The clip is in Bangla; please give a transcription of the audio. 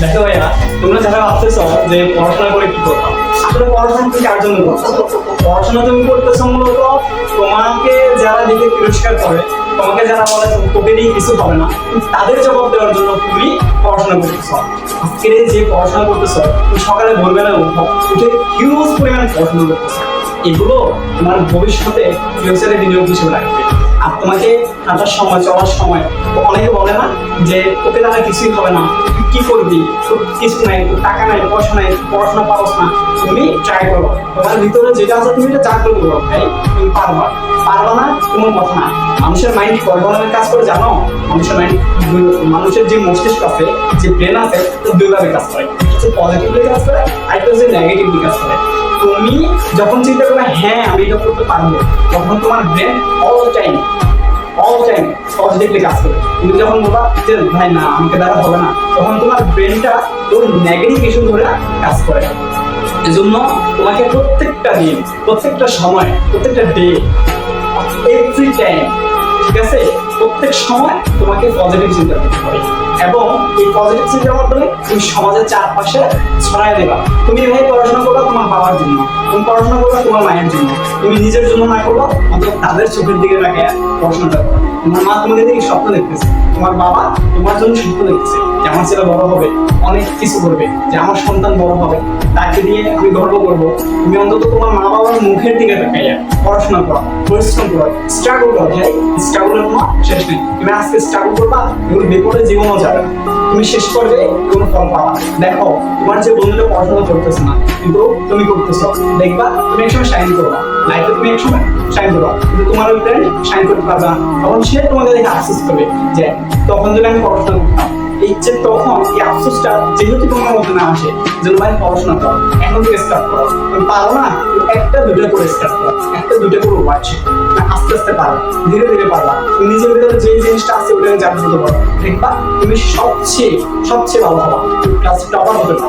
দেখো ভাইয়া, তোমরা যারা ভাবতেছো যে পড়াশোনা করে কি করতাম, আসলে পড়াশোনা তুমি কার জন্য করছো? পড়াশোনা তুমি করতেছো মূলত তোমাকে যারা দিকে তিরস্কার করে, তোমাকে যারা বলে তোকে নিয়ে কিছু হবে না, তাদের জবাব দেওয়ার জন্য তুমি পড়াশোনা করতেছো। আজকের এই যে পড়াশোনা করতেছো, তুমি সকালে ভোরবেলা উঠে হিউজ পরিমাণে পড়াশোনা করতেছো। এগুলো তোমার ভবিষ্যতে ফিউচারে বিনিয়োগ হিসেবে লাগবে। আর তোমাকে হাঁটার সময়, চলার সময় অনেকে বলে না যে তোকে দ্বারা কিছুই হবে না, তুই কি করবি, তোর কিছু নাই, তোর টাকা নাই, পয়সা নাই, পড়াশোনা পারস না, তুমি ট্রাই করো, তোমার ভিতরে যেটা আছে তুমি এটা জাগ্রত করো ভাই, তুমি পারবা। পারবা না কোনো কথা না। মানুষের মাইন্ড কয় ধরনের কাজ করে জানো? মানুষের মাইন্ড, মানুষের যে মস্তিষ্ক আছে, যে ব্রেন আছে, তো দুইভাবে কাজ করে। একটা পজিটিভলি কাজ করে, আরেকটা হচ্ছে নেগেটিভলি কাজ করে। তুমি যখন চিন্তা করবে হ্যাঁ আমি এটা করতে পারবো, তখন তোমার ব্রেন অল টাইম পজিটিভলি কাজ করে। তুমি যখন বলবা যে ভাই না আমাকে দ্বারা হবে না, তখন তোমার ব্রেনটা তোর নেগেটিভ ইস্যু ধরে কাজ করে। এজন্য তোমাকে প্রত্যেকটা দিন, প্রত্যেকটা সময়, প্রত্যেকটা ডে, এভরি টাইম, ঠিক আছে, প্রত্যেক সময় তোমাকে পজিটিভ চিন্তা করতে হবে। এবং এই পজিটিভ চিন্তার মাধ্যমে তুমি সমাজের চারপাশে ছড়াই দেবা। তুমি এভাবে পড়াশোনা করবা তোমার বাবার জন্য, তুমি পড়াশোনা করবা তোমার মায়ের জন্য, তুমি নিজের জন্য না করবা অন্তত তাদের চোখের দিকে তাকে পড়াশোনাটা করো। তোমার মা তোমাকে দেখে স্বপ্ন দেখতেছে, তোমার বাবা তোমার জন্য স্বপ্ন দেখতেছে যে আমার ছেলে বড় হবে, অনেক কিছু করবে, যে আমার সন্তান বড় হবে, তাকে দিয়ে আমি গর্ব করবো। তুমি অন্তত তোমার মা বাবার মুখের দিকে তাকাইয়া পড়াশোনা করো, পরিশ্রম করো, স্ট্রাগল করো। ভাই স্ট্রাগলের কোনো শেষ নেই। তুমি আজকে স্ট্রাগল করবা, এগুলো বিপদে জীবনও যাবে না, তুমি শেষ পর্যায়ে কোনো ফল পাবা। দেখো তোমার যে বন্ধুটা পড়াশোনা করতেছে না কিন্তু তুমি করতেছো, দেখবা তুমি একসময় শাইন করবা, লাইফে তুমি একসময় শাইন করবা, কিন্তু তোমার ওই ফ্রেন্ড শাইন করতে পারবে না। তখন সে তোমাকে দেখে আফসোস করবে যে তখন যদি আমি পড়াশোনা করতাম। এই যে তখন এই আফসোসটা যেহেতু তোমার মধ্যে না আসে, যেন ভাই পড়াশোনা করো, এখন থেকে স্টার্ট করো। তুমি পারো না, একটা দুটো করে স্টার্ট করো, একটা দুটো করে ওয়ার্কশিট, আস্তে আস্তে পারো, ধীরে ধীরে পারবা। তুমি নিজের ভিতরে যে জিনিসটা আছে ওটাকে জাগ্রত করো, দেখবা তুমি সবচেয়ে ভালো হবা, ক্লাস টপার হতে পারো।